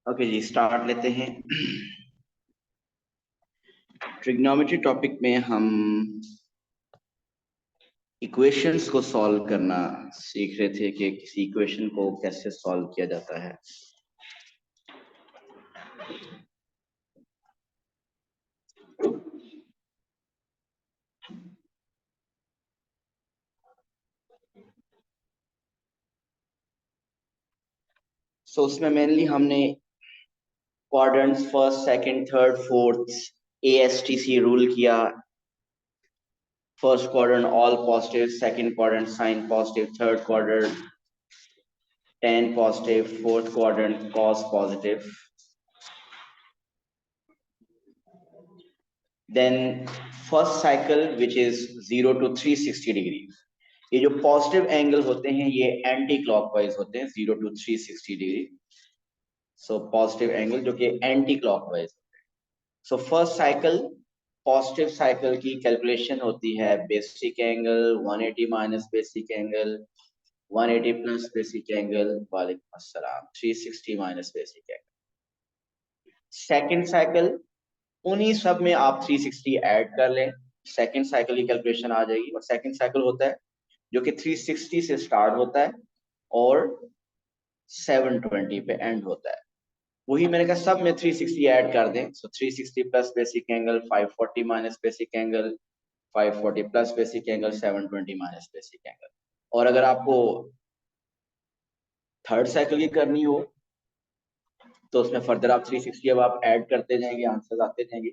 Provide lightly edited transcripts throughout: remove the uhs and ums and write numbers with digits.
Okay जी, start लेते हैं। Trigonometry topic में हम इक्वेशंस को सॉल्व करना सीख रहे थे कि किसी इक्वेशन को कैसे सॉल्व किया जाता है। उसमें मेनली हमने quadrants first, second, third, fourth ASTC rule किया। First quadrant all positive, second quadrant sine positive, third quadrant tan positive, fourth quadrant cos positive. Then first cycle which is 0 to 360 degrees। ये जो positive angle होते हैं ये anti clockwise होते हैं 0 to 360 degree. So positive angle जो कि anti clockwise होते हैं। So first cycle positive cycle की कैलकुलेशन होती है basic angle 180 minus basic angle 180 plus basic angle वालेकुम अस्सलाम 360 minus basic angle. Second cycle उन्हीं सब में आप 360 ऐड कर लें, सेकंड साइकिल की कैलकुलेशन आ जाएगी। और सेकंड साइकिल होता है जो कि 360 से स्टार्ट होता है और 720 पे एंड होता है। वही मैंने कहा सब में 360 ऐड कर दें। सो 360 plus basic angle 540 minus basic angle 540 plus basic angle 720 minus basic angle. और अगर आपको थर्ड साइकिल की करनी हो तो उसमें फर्दर आप 360 अब आप ऐड करते जाएंगे, आंसर आते जाएंगे।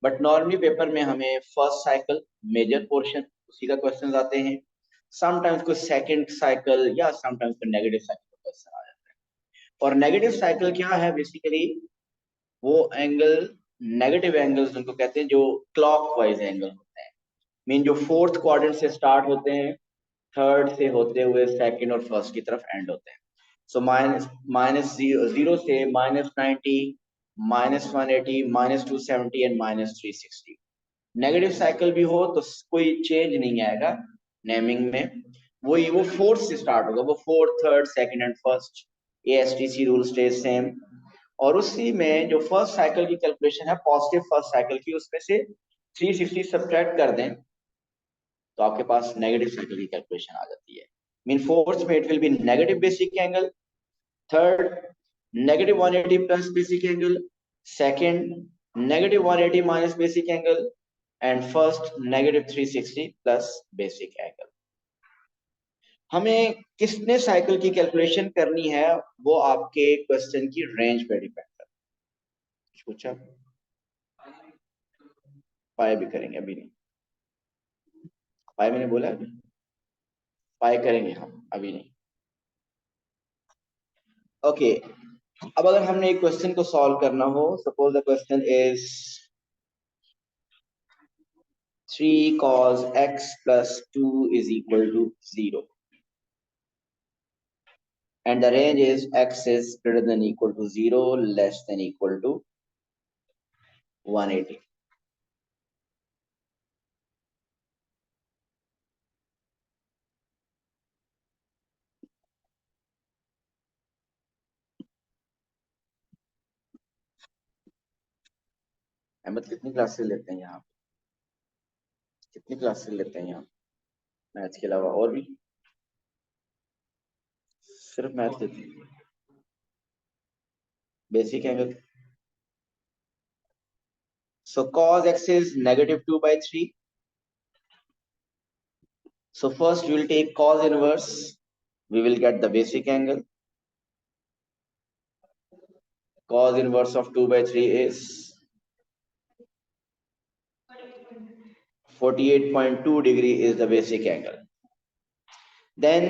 बट नॉर्मली पेपर में हमें फर्स्ट साइकिल मेजर पोर्शन उसी का क्वेश्चन आते हैं। समटाइम्स कोई सेकंड साइकिल या समटाइम्स कोई नेगेटिव साइकिल का क्वेश्चन आ जाता है। और नेगेटिव साइकिल क्या है? बेसिकली वो एंगल, नेगेटिव एंगल्स उनको कहते हैं जो क्लॉकवाइज एंगल होते हैं। मीन जो फोर्थ क्वाड्रेंट से स्टार्ट होते हैं, थर्ड से होते हुए सेकंड और फर्स्ट की तरफ एंड होते हैं। सो माइनस माइनस जीरो से -90, -180, -270 एंड -360। नेगेटिव साइकिल भी हो तो कोई चेंज नहीं आएगा नेमिंग में। वही वो फोर्थ से स्टार्ट होगा, वो fourth, third, second and first ASTC rule stage same. और उसी में जो फर्स्ट साइकिल की कैलकुलेशन है पॉजिटिव फर्स्ट साइकिल की, उसमें से 360 सब्ट्रैक्ट कर दें तो आपके पास नेगेटिव साइकिल की कैलकुलेशन आ जाती है। मीन फोर्थ में it will B negative basic angle, third negative 180 plus basic angle, second negative 180 minus basic angle and first negative 360 plus basic angle. हमें किसने साइकिल की कैलकुलेशन करनी है वो आपके क्वेश्चन की रेंज पे डिपेंड करता है। पूछा पाए भी करेंगे, अभी नहीं पाए, मैंने बोला अभी पाए करेंगे हम, अभी नहीं। ओके अब अगर हमने एक क्वेश्चन को सॉल्व करना हो, suppose the question is 3 cos x plus 2 is equal to 0 and the range is x is greater than equal to 0 less than equal to 180। Ahmad कितनी क्लासेस लेते हैं यहाँ? कितनी क्लासेस लेते हैं यहाँ मैथ्स के अलावा? और भी सिर्फ मैथ लेते हैं? Basic angle. So cos x is -2/3। So first we will take cos inverse, we will get the basic angle। Cos inverse of 2/3 is 48.2 degree is the basic angle। Then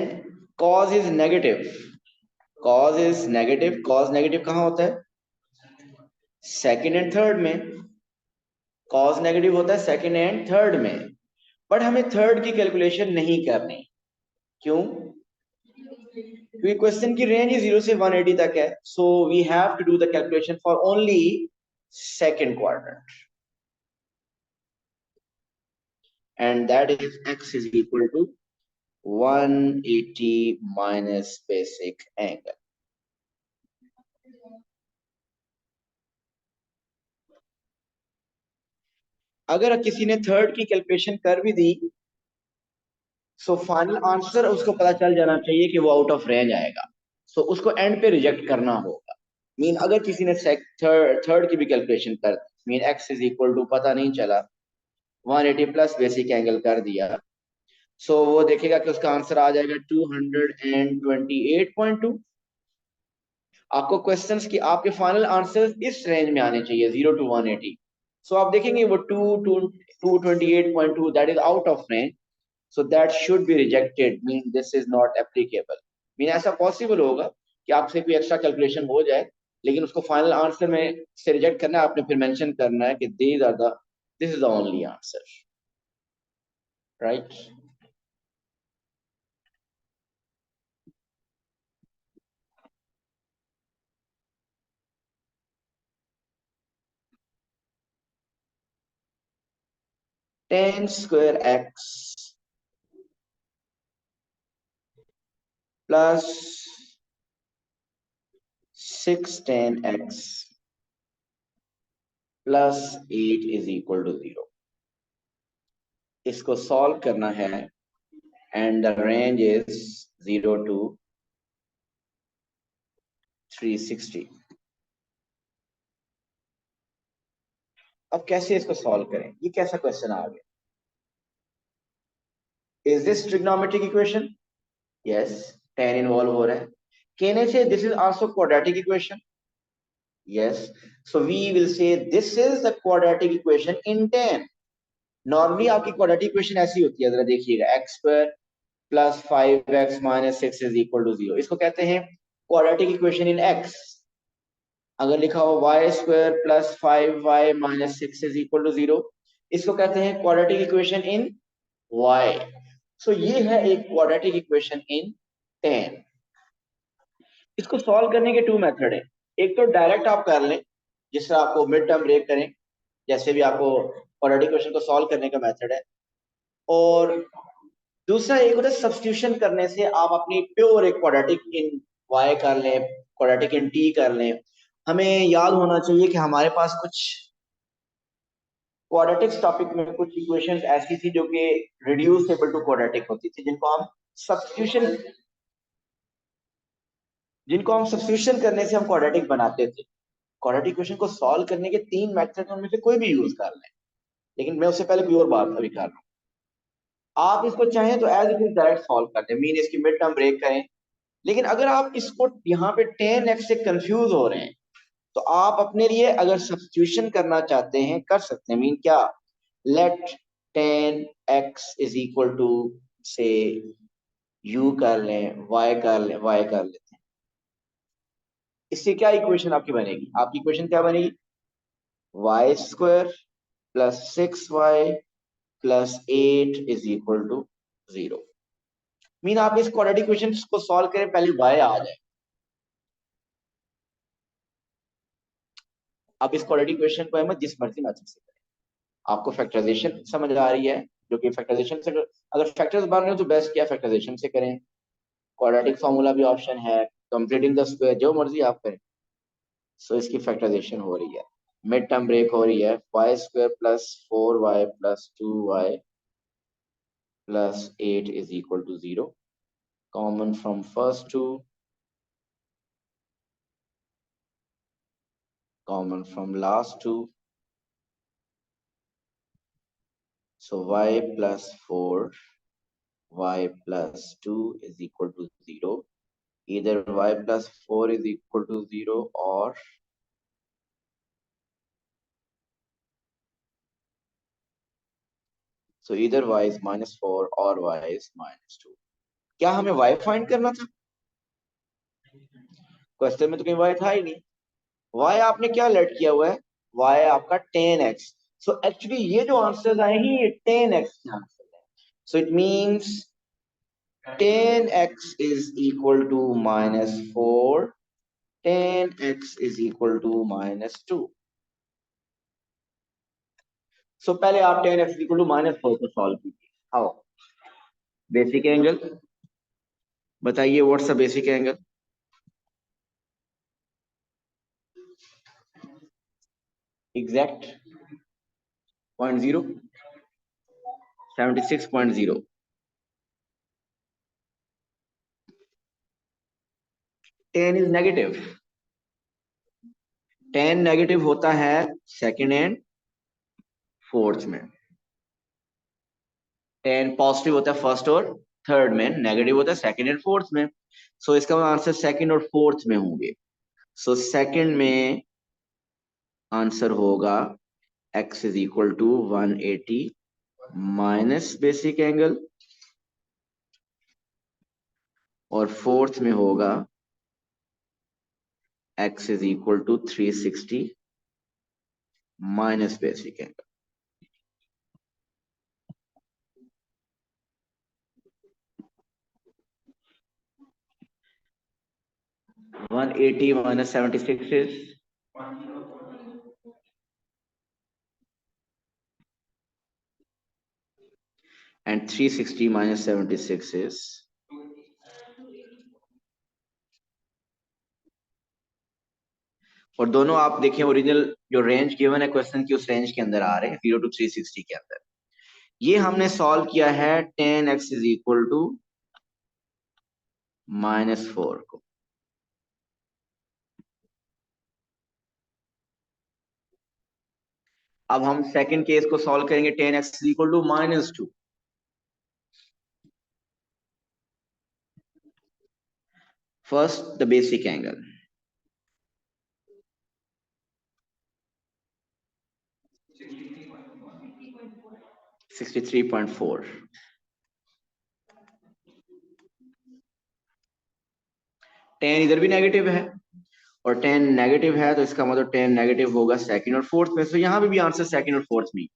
cos is negative, cos is negative, cos negative कहाँ होता है? Second and third में। cos negative होता है second and third में, but हमें third की calculation नहीं करनी। क्यों? क्योंकि क्वेश्चन की रेंज ही 0 से 180 तक है। So we have to do the calculation for only second quadrant and that is x is equal to 180 minus basic angle। अगर किसी ने थर्ड की कैलकुलेशन कर भी दी, सो फाइनल आंसर उसको पता चल जाना चाहिए कि वो आउट ऑफ रेंज आएगा, सो उसको एंड पे रिजेक्ट करना होगा। मीन अगर किसी ने थर्ड की भी कैलकुलेशन कर, mean X is equal to पता नहीं चला 180 प्लस बेसिक एंगल कर दिया, सो वो देखेगा कि उसका आंसर आ जाएगा 228.2। आपको क्वेश्चंस की आपके फाइनल आंसर्स इस रेंज में आने चाहिए 0 to 180। सो आप देखेंगे वो 228.2 that is out of range, so that should be rejected, mean this is not applicable। mean ऐसा पॉसिबल होगा कि आपसे कोई एक्स्ट्रा कैलकुलेशन हो जाए, लेकिन उसको फाइनल आंसर में से रिजेक्ट करना है, आपने फिर मेंशन करना है कि these are the this is the only answer, right? tan square x plus 6 tan x plus 8 is equal to 0। इसको सॉल्व करना है and the range is 0 to 360। अब कैसे इसको सॉल्व करें, ये कैसा क्वेश्चन आ गया? Is this trigonometric equation? Yes, tan involve हो रहा है। कहने से this is also quadratic equation? Yes, so we will say this is the quadratic equation in tan। Normally आपकी क्वाड्रेटिक इक्वेशन ऐसी होती है, जरा देखिएगा, X square plus 5x minus 6 is equal to 0, इसको कहते हैं क्वाड्रेटिक इक्वेशन इन x। अगर लिखा हो Y square plus 5y minus 6 is equal to 0, इसको कहते हैं क्वाड्रेटिक इक्वेशन इन y। सो ये है एक क्वाड्रेटिक इक्वेशन इन tan। इसको सॉल्व करने के टू मेथड है। एक तो डायरेक्ट आप कर लें, जिससे आपको मिड टर्म ब्रेक करें, जैसे भी आपको क्वाड्रेटिक इक्वेशन को सॉल्व करने का मेथड है। और दूसरा एक होता है सब्स्टिट्यूशन करने से आप अपनी प्योर एक क्वाड्रेटिक इन y कर लें, क्वाड्रेटिक इन t कर लें। हमें याद होना चाहिए कि हमारे पास कुछ क्वाड्रेटिक्स टॉपिक में कुछ इक्वेशंस ऐसी थी जो कि रिड्यूसेबल टू क्वाड्रेटिक होती थी, सब्स्टिट्यूशन जिनको हम सब्स्टिट्यूशन करने से हम क्वाड्रेटिक बनाते थे। क्वाड्रेटिक इक्वेशन को सॉल्व करने के तीन मेथड उनमें से कोई भी यूज कर लें, लेकिन मैं उससे पहले कोई और बात अभी कर रहा हूँ। आप इसको चाहें तो as it is direct solve कर दें, मीन इसकी मिड टर्म ब्रेक करें। लेकिन अगर आप इसको यहाँ पे tan x से कंफ्यूज हो रहे हैं, तो आप अपने लिए अगर सब्स्टिट्यूशन करना चाहते हैं कर सकते हैं। मीन क्या, let tan x is equal to say u कर लें, y कर लेते हैं। इससे क्या इक्वेशन आपकी बनेगी? आपकी इक्वेशन क्या बनेगी? Y square plus 6y plus 8 is equal to 0। Mean आप इस क्वाड्रेटिक इक्वेशन को सॉल्व करें, पहले y आ जाए। आप इस क्वाड्रेटिक इक्वेशन को है जिस मर्जी मैथड से करें। आपको फैक्टराइजेशन समझ आ रही है, जो कि फैक्टराइजेशन से अगर फैक्टर्स बन रहे हो तो बेस्ट क्या फैक्टराइजेशन से करें। क्वाड्रेटिक फॉर्मूला भी ऑप्शन है, कंप्लीटिंग द स्क्वायर, जो मर्जी आप करें। सो इसकी फैक्टराइजेशन हो रही है, मिड टर्म ब्रेक हो रही है, y square plus 4y plus 2y plus 8 is equal to 0। Common from first two, common from last two, so y plus 4 y plus 2 is equal to 0। either y plus 4 is equal to 0 or so either y is -4 or y is -2। क्या हमें y find करना था? Question में तो कहीं y था ही नहीं। y आपने क्या लेट किया हुआ है? y आपका tan x। सो एक्चुअली ये जो आंसर्स आए हैं ये tan x के आंसर है। So it means tan x is equal to -4, tan x is equal to -2। सो पहले आप tan x इक्वल टू -4 को सॉल्व कीजिए। आओ, बेसिक एंगल बताइए, what's the basic angle? Exact 0.0, 76.0। Ten is negative. Ten negative होता है second and fourth में, ten positive होता है फर्स्ट और थर्ड में, नेगेटिव होता है सेकंड एंड फोर्थ में। सो इसका आंसर सेकंड और फोर्थ में होंगे। सो सेकंड में आंसर होगा x is equal to 180 minus basic angle, और फोर्थ में होगा x is equal to 360 minus basic angle. One eighty minus 76 is and 360 minus 76 is और दोनों आप देखें ओरिजिनल जो रेंज गिवन है क्वेश्चन की उस रेंज के अंदर आ रहे हैं 0 to 360 के अंदर। ये हमने सॉल्व किया है tan x is equal to -4 को। अब हम सेकंड केस को सॉल्व करेंगे tan x is equal to -2। First the basic angle, (63.4). tan इधर भी नेगेटिव है और tan नेगेटिव है, तो इसका मतलब tan नेगेटिव होगा सेकंड और फोर्थ में। तो यहां पे भी आंसर सेकंड और फोर्थ में।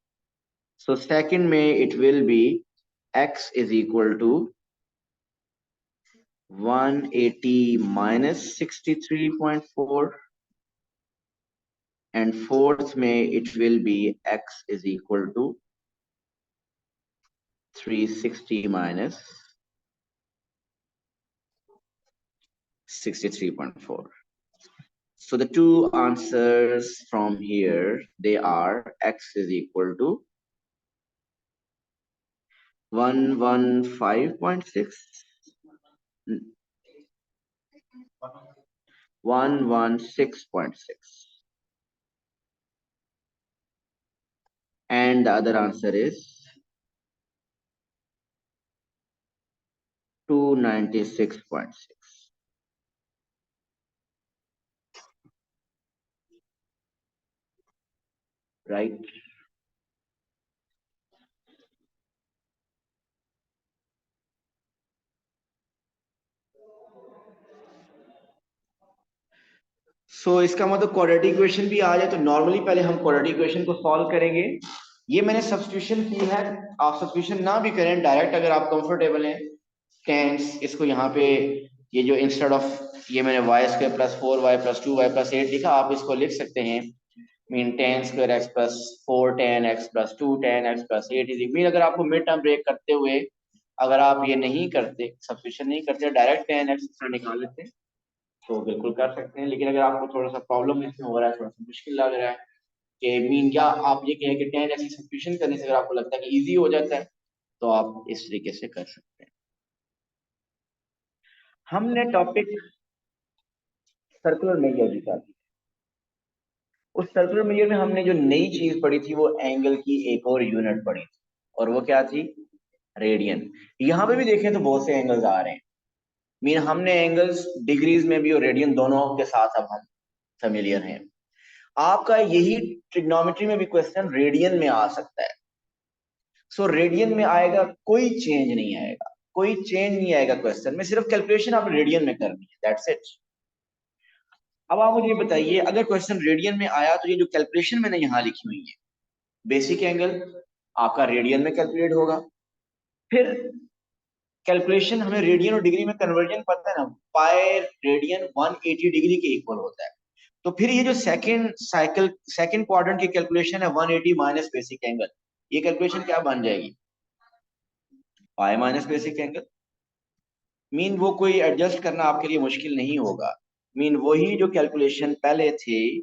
सो सेकंड में it will be x is equal to 180 minus 63.4, and fourth में it will be x is equal to 360 minus 63.4. So the two answers from here, they are x is equal to 115.6, 116.6, and the other answer is 296.6. Right? इसका मतलब quadratic equation भी आ जाए तो normally पहले हम quadratic equation को solve करेंगे। ये मैंने सब्स्टिट्यूशन की है, आप सब्स्टिट्यूशन ना भी करें, डायरेक्ट अगर आप कंफर्टेबल हैं टेंस इसको यहाँ पे ये जो इंस्टेड ऑफ ये मैंने y² + 4y + 2y + 8 लिखा, आप इसको लिख सकते हैं mean tan² x + 4 tan x + 2 tan x + 8 is mean अगर आपको मिड टर्म ब्रेक करते हुए अगर आप ये नहीं करते, सब्स्टिट्यूशन नहीं करते, डायरेक्ट tan x निकाल लेते तो बिल्कुल कर सकते हैं। लेकिन अगर आपको थोड़ा सा प्रॉब्लम इसमें हो रहा है, थोड़ा सा मुश्किल लग रहा है कि मीन क्या आप ये कहें कि tan x सब्स्टिट्यूशन करने से अगर आपको लगता है कि इजी हो जाता है तो आप इस तरीके से कर सकते हैं। हमने टॉपिक सर्कुलर मेजर निकाल दी। उस सर्कुलर मेजर में हमने जो नई चीज पढ़ी थी वो एंगल की एक और यूनिट पढ़ी थी, और वो क्या थी? रेडियन। यहाँ पे भी देखें तो बहुत से एंगल्स आ रहे हैं, मीन हमने एंगल्स डिग्रीज में भी और रेडियन दोनों के साथ अब हम फेमिलियर हैं। आपका यही ट्रिग्नोमेट्री में भी क्वेश्चन रेडियन में आ सकता है। सो रेडियन में आएगा, कोई चेंज नहीं आएगा, कोई चेंज नहीं आएगा क्वेश्चन में, सिर्फ कैलकुलेशन आप रेडियन में करनी है, दैट्स इट। अब आप मुझे बताइए अगर क्वेश्चन रेडियन में आया तो ये जो कैलकुलेशन मैंने यहाँ लिखी हुई है, बेसिक एंगल आपका रेडियन में कैलकुलेट होगा, फिर कैलकुलेशन हमें रेडियन और डिग्री में कन्वर्जन पता है ना, पाई रेडियन 180 डिग्री के इक्वल होता है। तो फिर ये जो सेकंड क्वाड्रेंट की कैलकुलेशन है 180 माइनस बेसिक एंगल, ये कैलकुलेशन क्या बन जाएगी? पाई माइनस बेसिक एंगल। मीन वो कोई एडजस्ट करना आपके लिए मुश्किल नहीं होगा, मीन वही जो कैलकुलेशन पहले थे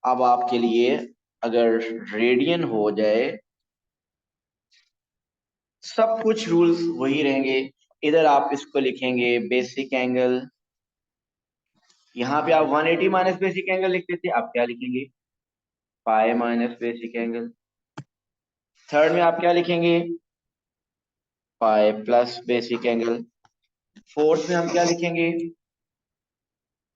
अब आपके लिए अगर रेडियन हो जाए सब कुछ रूल्स वही रहेंगे। इधर आप इसको लिखेंगे बेसिक एंगल, यहाँ पे आप 180 माइनस बेसिक एंगल लिख देते, आप क्या लिखेंगे, पाई माइनस बेसिक एंगल। थर्ड में आप क्या लिखेंगे, पाई प्लस बेसिक एंगल। फोर्थ में हम क्या लिखेंगे,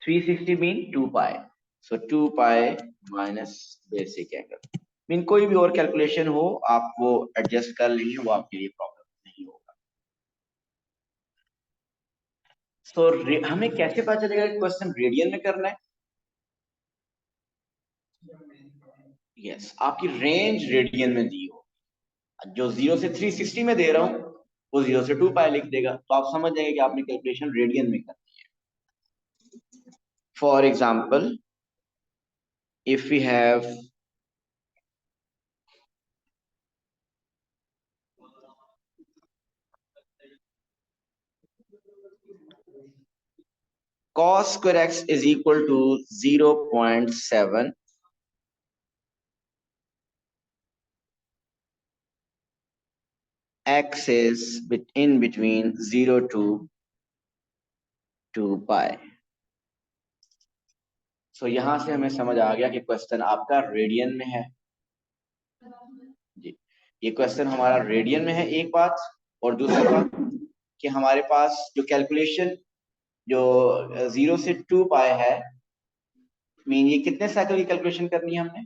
360 मीन 2 पाई, सो 2 पाई माइनस बेसिक एंगल। मीन कोई भी और कैलकुलेशन हो आप वो एडजस्ट कर लेंगे, वो आपके लिए प्रॉब्लम नहीं होगा। सो हमें कैसे पता चलेगा कि क्वेश्चन रेडियन में करना है। यस, आपकी रेंज रेडियन में दी हो, जो 0 से 360 में दे रहा हूं वो 0 से 2 पाई लिख देगा, तो आप समझ जाएंगे कि आपने कैलकुलेशन रेडियन में करनी है। For example, if we have cos square x is equal to 0.7, x is in between 0 to 2 pi। सो यहां से हमें समझ आ गया कि क्वेश्चन आपका रेडियन में है जी। ये क्वेश्चन हमारा रेडियन में है, एक बात। और दूसरी बात कि हमारे पास जो कैलकुलेशन जो 0 से 2 पाई है, मीन ये कितने साइकिल की कैलकुलेशन करनी है हमने,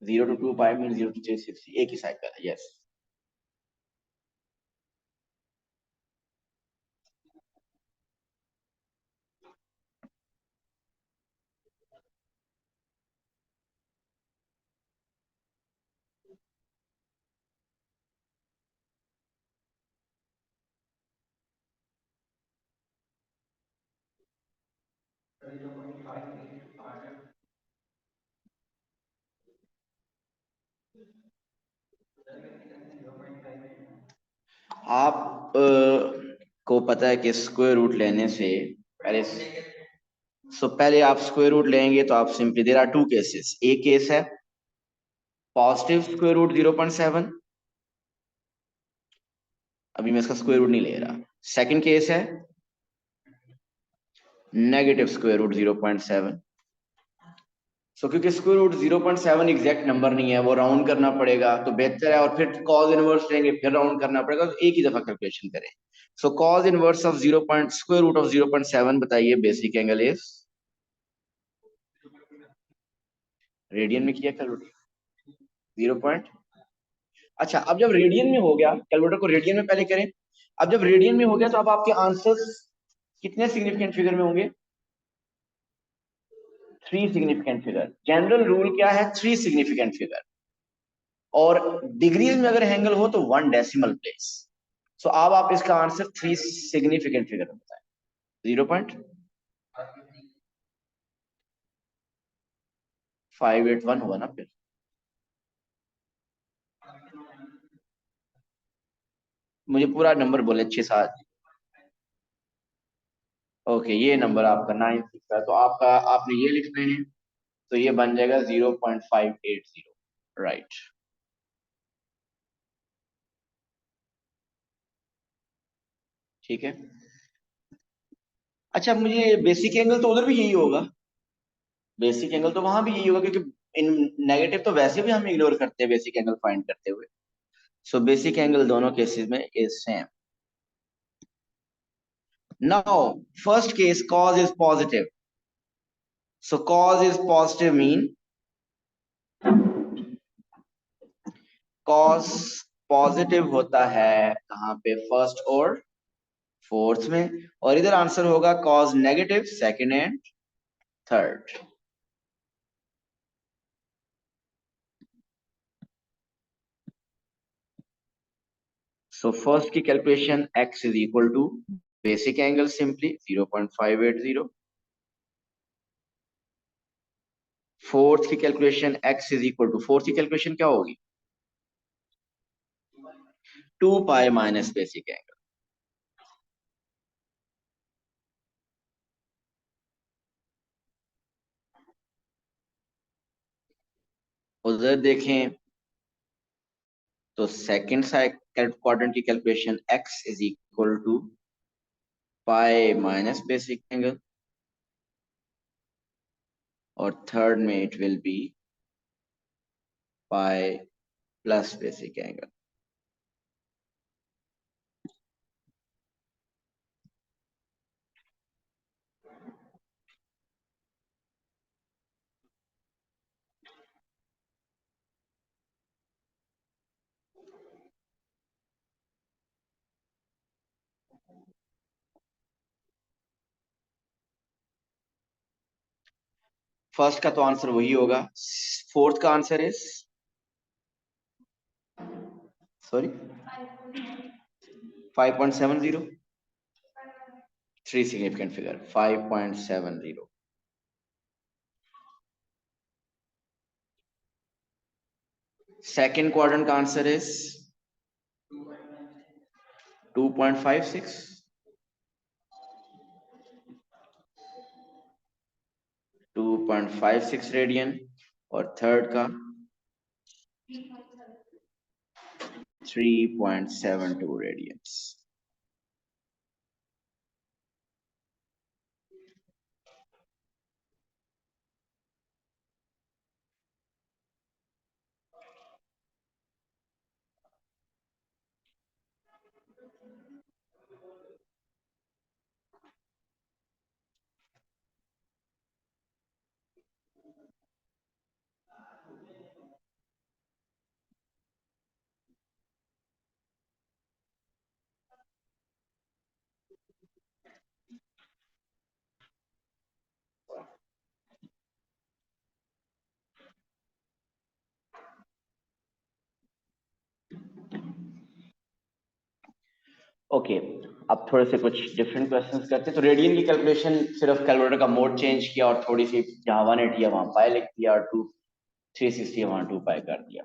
0 to 2 पाई मीन 0 to 360, एक ही साइकिल है। यस, आप को पता है कि स्क्वायर रूट लेने से पहले, पहले आप स्क्वायर रूट लेंगे तो आप simply, there are two cases. एक केस है पॉजिटिव स्क्वायर रूट 0.7, अभी मैं इसका स्क्वायर रूट नहीं ले रहा। सेकंड केस है नेगेटिव स्क्वायर रूट 0.7। क्योंकि स्क्वायर रूट 0.7 एग्जैक्ट नंबर नहीं है, वो राउंड करना पड़ेगा, तो बेहतर है, और फिर कॉज इनवर्स लेंगे फिर राउंड करना पड़ेगा, तो एक ही दफा कैलकुलेशन करें। Cos inverse of 0. Square root of 0.7 बताइए बेसिक एंगल इज, रेडियन में किया कैलकुलेट 0. अच्छा, अब जब रेडियन में हो गया, कैलकुलेटर को रेडियन में पहले करें। अब जब रेडियन में हो गया तो अब आपके आंसर्स कितने सिग्निफिकेंट फिगर में होंगे, 3 सिग्निफिकेंट फिगर। जनरल रूल क्या है, 3 सिग्निफिकेंट फिगर, और डिग्रीज में अगर एंगल हो तो 1 डेसिमल प्लेस। अब आप इसका आंसर 3 सिग्निफिकेंट फिगर में बताएं। 0.581 हुआ ना फिर। मुझे पूरा नंबर बोले 6-7। ओके, ये नंबर आपका 9 है, तो आपका आपने ये लिखना है, तो ये बन जाएगा 0.580। राइट। ठीक है। अच्छा, मुझे बेसिक एंगल तो उधर भी यही होगा, बेसिक एंगल तो वहां भी यही होगा, क्योंकि इन नेगेटिव तो वैसे भी हम इग्नोर करते हैं बेसिक एंगल फाइंड करते हुए। बेसिक एंगल दोनों केसेस में is same. Now first case, cos is positive, cos is positive mean cos positive होता है कहाँ पे, फर्स्ट और फोर्थ में, और इधर आंसर होगा cos negative second and third. First की calculation x is equal to basic angle simply 0.580। Fourth की calculation x is equal to, fourth की कैलकुलेशन क्या होगी, 2 पाई माइनस बेसिक एंगल। उधर देखें तो सेकंड क्वाड्रेंट की calculation x is equal to pi minus basic angle, और थर्ड में it will be pi plus basic angle. First का तो आंसर वही होगा। फोर्थ का answer is sorry 5.70, three significant figure 5.70। Second quadrant का आंसर इज 2.56, 2.56 रेडियन, और third का 3.72 रेडियंस। ओके, अब थोड़े से कुछ डिफरेंट क्वेश्चंस करते हैं। तो रेडियन की कैलकुलेशन सिर्फ कैलकुलेटर का मोड चेंज किया और थोड़ी सी जहां 180 है वहां पाई लिख दिया, और 360 है वहां 2 पाई कर दिया।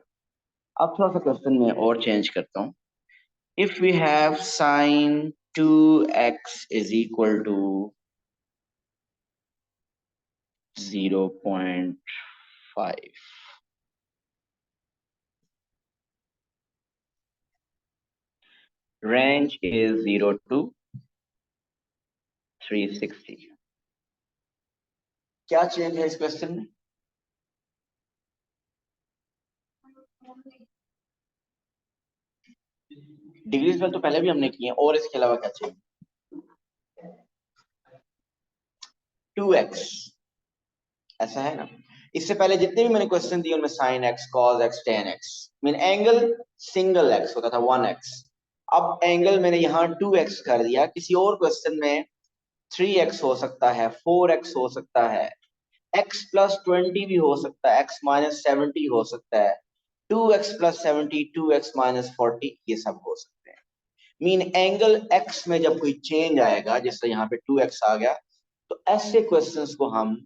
अब थोड़ा सा क्वेश्चन में और चेंज करता हूँ। If we have sine 2x is equal to 0.5, range is 0 to 360, क्या चेंज है इस क्वेश्चन में? डिग्रीज में तो पहले भी हमने किए हैं, और इसके अलावा क्या चाहिए? 2x, ऐसा है ना। इससे पहले जितने भी मैंने क्वेश्चन दिए उनमें sine x, cos x, ten x mean angle single x होता था, 1x। अब एंगल मैंने यहाँ 2x कर दिया। किसी और क्वेश्चन में 3x हो सकता है, 4x हो सकता है, x प्लस 20 भी हो सकता है, x माइनस 70 हो सकता है, 2x प्लस 70, 2x माइनस 40, ये सब हो सकते हैं। मीन एंगल x में जब कोई चेंज आएगा, जैसे यहाँ पे 2x आ गया, तो ऐसे क्वेश्चंस को हम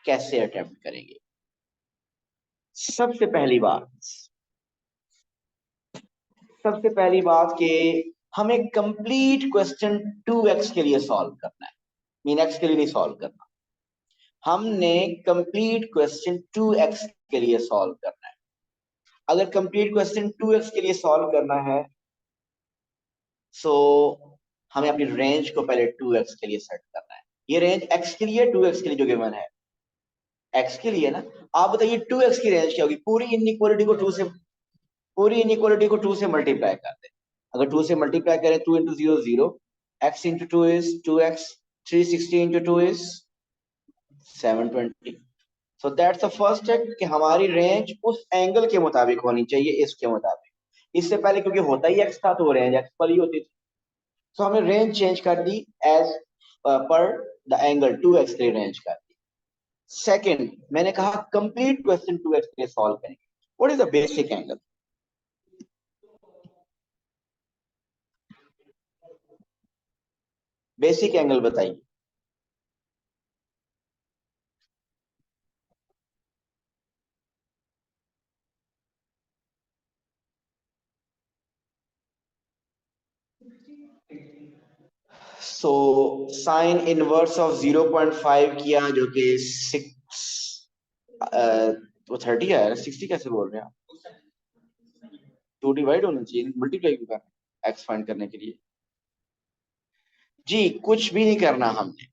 कैसे अटेम्प्ट करेंगे? सबसे पहली बात कि हमें कंप्लीट क्वेश्चन 2x के लिए सॉल्व करना है, मीन x के लिए नहीं सॉल्व करना। हमने कंप्लीट क्वेश्चन 2x के लिए सॉल्व करना है। अगर कंप्लीट क्वेश्चन 2x के लिए सॉल्व करना है, सो हमें अपनी रेंज को पहले 2x के लिए सेट करना है। ये रेंज x के लिए, 2x के लिए जो गिवन है, x के लिए ना। आप बताइए 2x की रेंज क्या होगी? पूरी इनइक्वालिटी को 2 से मल्टीप्लाई कर दे। अगर 2 से मल्टीप्लाई करें, 2 into 0 0, x into 2 is 2x, 360 into 2 is 720। So that's the first step कि हमारी रेंज उस एंगल के मुताबिक होनी चाहिए, इसके मुताबिक। इससे पहले क्योंकि होता ही x था, तो वो रेंज x पर ही होती थी। सो हमने रेंज चेंज कर दी as per the angle 2x के लिए रेंज कर दी। सेकंड, मैंने कहा कंप्लीट क्वेश्चन 2x के लिए सॉल्व करेंगे। What is the basic angle? Basic angle बताइए। सो साइन इनवर्स ऑफ 0.5 किया, जो कि 6, वो 30 है, 60 कैसे बोल रहे हैं आप? टू डिवाइड होना चाहिए, मल्टीप्लाई क्यों करना है एक्स फाइंड करने के लिए? जी कुछ भी नहीं करना हमने,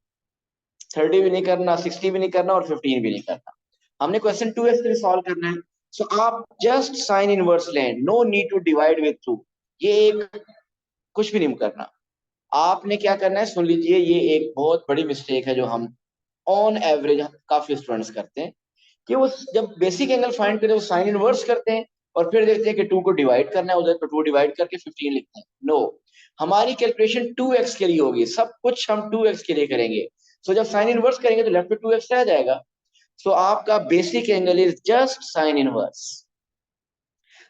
30 भी नहीं करना, 60 भी नहीं करना और 15 भी नहीं करना। हमने क्वेश्चन 2x के लिए सॉल्व करना है। सो आप जस्ट साइन इनवर्स लें, no need to divide with 2। ये एक कुछ भी नहीं करना। आपने क्या करना है सुन लीजिए, ये एक बहुत बड़ी मिस्टेक है जो हम ऑन एवरेज काफी स्टूडेंट्स करते हैं कि वो जब बेसिक एंगल फाइंड करते हैं वो साइन इनवर्स करते हैं और फिर देखते हैं कि 2 को डिवाइड करना है उधर, तो 2 डिवाइड करके 15 लिखते हैं। नो, हमारी कैलकुलेशन 2x के लिए होगी, सब कुछ हम 2x के लिए करेंगे। सो जब साइन इनवर्स करेंगे तो लेफ्ट में 2x रह जाएगा। सो आपका basic angle is just sine inverse.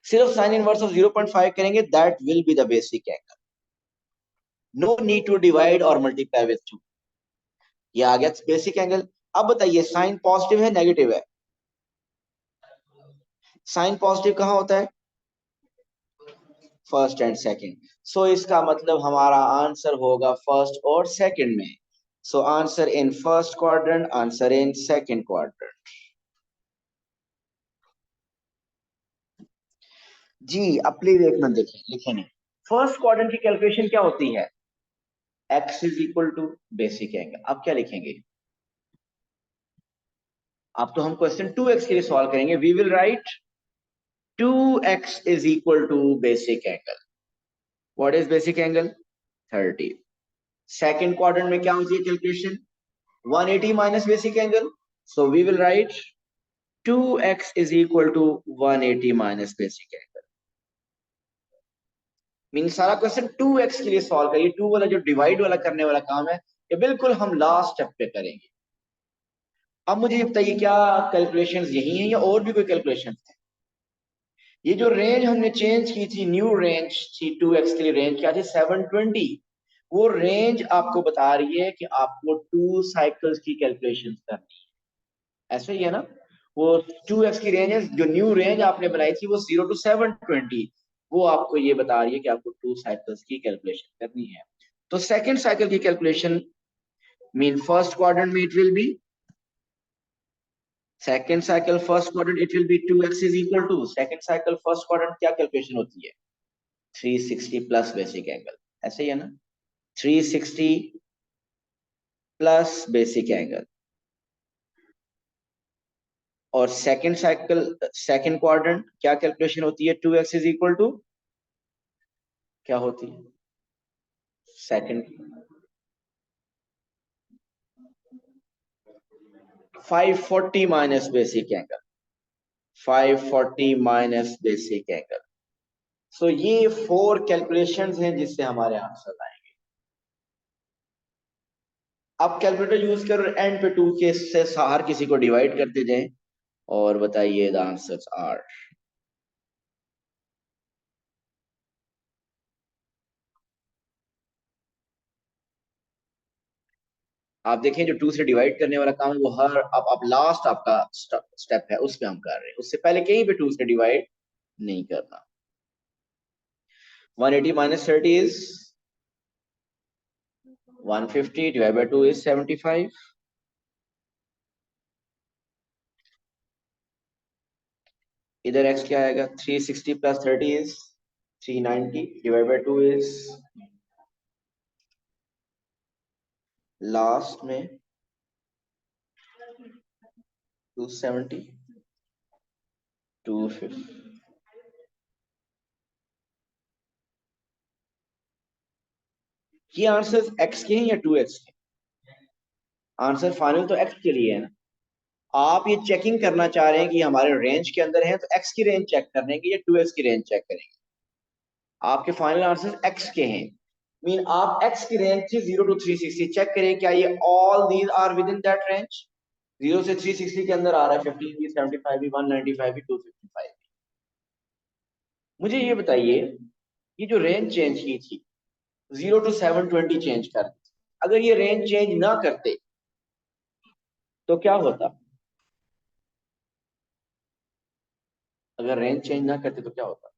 सिर्फ साइन इनवर्स ऑफ 0.5 करेंगे, that will be the basic angle. No need to divide और मल्टीप्लाई विथ 2। ये आ गया बेसिक एंगल। अब बताइए साइन पॉजिटिव है नेगेटिव है? साइन पॉजिटिव कहाँ होता है? First and second. सो इसका मतलब हमारा आंसर होगा फर्स्ट और सेकंड में। So answer in first quadrant, answer in second quadrant. जी अब प्लीज एक मिनट देखें, लिखें नहीं। फर्स्ट क्वाड्रेंट की कैलकुलेशन क्या होती है? x is equal to basic angle. अब क्या लिखेंगे? अब तो हम क्वेश्चन 2x के लिए सॉल्व करेंगे। We will write 2x is equal to basic angle. What is basic angle? 30। Second quadrant में क्या होती है calculation? 180 minus basic angle. So we will write 2x is equal to 180 minus basic angle। Mean सारा question 2x के लिए solve करिए। 2 वाला जो डिवाइड वाला करने वाला काम है ये बिल्कुल हम लास्ट स्टेप पे करेंगे। अब मुझे ये बताइए क्या कैलकुलेशंस यही हैं या और भी कोई कैलकुलेशन है? ये जो रेंज हमने चेंज की थी, न्यू रेंज थी 2x के लिए, रेंज क्या थी? 720। वो रेंज आपको बता रही है कि आपको 2 साइकिल्स की कैलकुलेशन करनी है। ऐसा ही है ना? वो 2x की रेंज है, जो न्यू रेंज आपने बनाई थी वो 0 to 720, वो आपको ये बता रही है कि आपको 2 साइकिल्स की कैलकुलेशन करनी है। तो सेकंड साइकिल की कैलकुलेशन मीन फर्स्ट क्वाड्रेंट में it will be second cycle first quadrant it will be 2x is equal to second cycle first quadrant क्या कैलकुलेशन होती है? 360 प्लस बेसिक एंगल। ऐसे ही है ना? 360 प्लस बेसिक एंगल। और second cycle second quadrant क्या calculation होती है? 2x इज इक्वल टू क्या होती है? Second 540 minus basic angle. 540 minus basic angle. So ये 4 कैलकुलेशंस हैं जिससे हमारे आंसर आएंगे। अब कैलकुलेटर यूज कर एंड पे 2 के से हर किसी को डिवाइड करते जाएं और बताइए द आंसर्स आर। आप देखें जो 2 से डिवाइड करने वाला काम है वो हर अब लास्ट आपका स्टेप है उस पे हम कर रहे हैं, उससे पहले कहीं पे 2 से डिवाइड नहीं करना। 180 minus 30 is 150 divide by 2 is 75। इधर x क्या आएगा? 360 plus 30 is 390 divide by 2 is last में 270 250। ये आंसर x के हैं या 2x के? आंसर फाइनल तो x के लिए है ना। आप ये चेकिंग करना चाह रहे हैं कि हमारे रेंज के अंदर है तो x की रेंज चेक करेंगे या 2x की रेंज चेक करेंगे? आपके फाइनल आंसर x के हैं। मीन आप x की रेंज थी 0 to 360 चेक करें क्या ये all these are within that range. 0 से 360 के अंदर आ रहा है 15 भी, 75 भी, 195 भी, 255 भी। मुझे ये बताइए ये जो रेंज चेंज की थी 0 to 720 चेंज कर दी, अगर ये रेंज चेंज ना करते तो क्या होता? अगर रेंज चेंज ना करते तो क्या होता?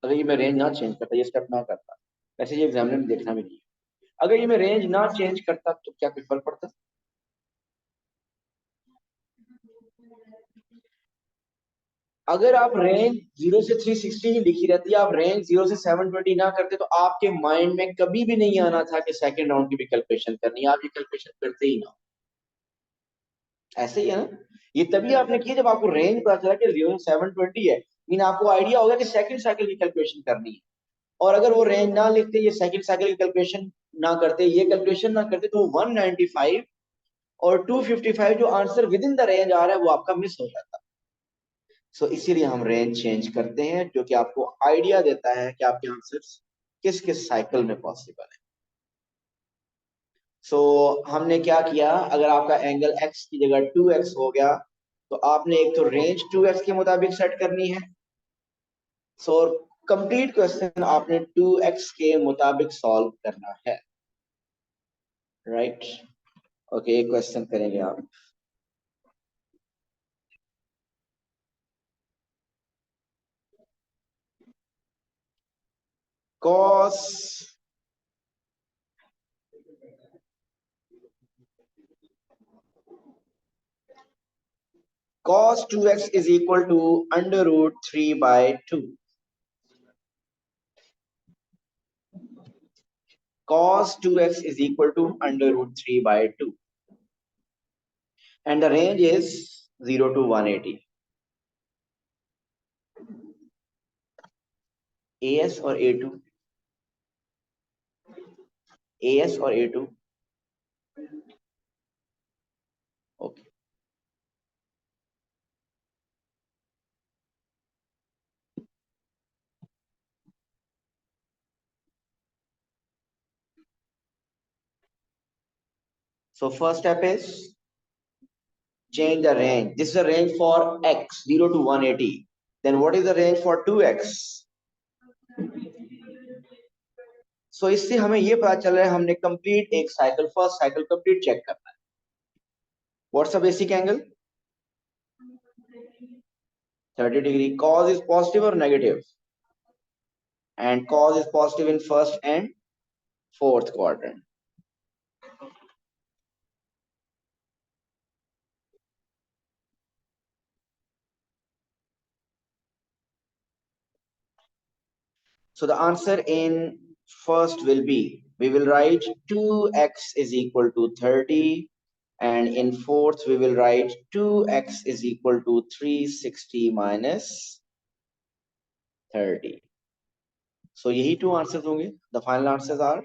अगर ये मैं रेंज ना चेंज करता, ये स्टेप ना करता, वैसे ये एग्जामिनर में देखना भी नहीं है, अगर ये मैं रेंज ना चेंज करता तो क्या कोई फर्क पड़ता? अगर आप रेंज 0 से 360 ही लिखी रहती है, आप रेंज 0 से 720 ना करते तो आपके माइंड में कभी भी नहीं आना था कि सेकंड राउंड की भी कैलकुलेशन करनी है, आप ये कैलकुलेशन करते ही ना। ऐसे ही है ना, ये तभी आपने किया जब आपको रेंज पता चला कि 0 से 720 है, मीन आपको आइडिया होगा कि सेकंड साइकिल की कैलकुलेशन करनी है। और अगर वो रेंज ना लिखते, ये सेकंड साइकिल की कैलकुलेशन ना करते, ये कैलकुलेशन ना करते, तो 195 और 255 जो answer within the range आ रहा है वो आपका मिस हो जाता। सो इसीलिए हम रेंज चेंज करते हैं, जो कि आपको आइडिया देता है कि आपके आंसर्स किस किस साइकिल में पॉसिबल है। सो हमने क्या किया, अगर आपका एंगल x की जगह 2x हो गया, तो आपने एक तो रेंज 2x के मुताबिक सेट करनी है। सो कंप्लीट क्वेश्चन आपने 2x के मुताबिक सॉल्व करना है, राइट। ओके, एक क्वेश्चन करेंगे आप। cos cos 2x is equal to under root 3 by 2. Cos 2x is equal to under root 3 by 2. And the range is 0 to 180. AS or A2? AS or A2? Okay. So first step is change the range. This is a range for x 0 to 180. Then what is the range for 2x? So इससे हमें ये पता चल रहा है हमने complete एक साइकिल, फर्स्ट साइकिल कंप्लीट चेक करना है। What's the basic angle? 30 degree. Cos is positive or negative? And cos is positive in first and fourth quadrant. So the answer in first will be, we will write 2x is equal to 30, and in fourth we will write 2x is equal to 360 minus 30. So यही two answers होंगे. The final answers are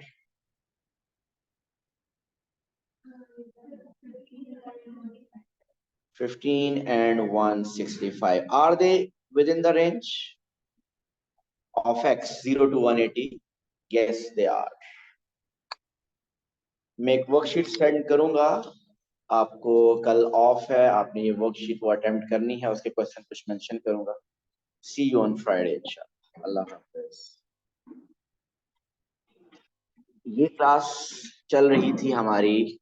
15 and 165. Are they within the range of x 0 to 180? Yes, they are. मैं एक worksheet send करूंगा आपको, कल of है, आपने ये वर्कशीट वो अटेम्प्ट करनी है, उसके क्वेश्चन कुछ मेंशन करूंगा। सी यू ऑन फ्राइडे इंशाल्लाह। अल्लाह हाफिज। ये क्लास चल रही थी हमारी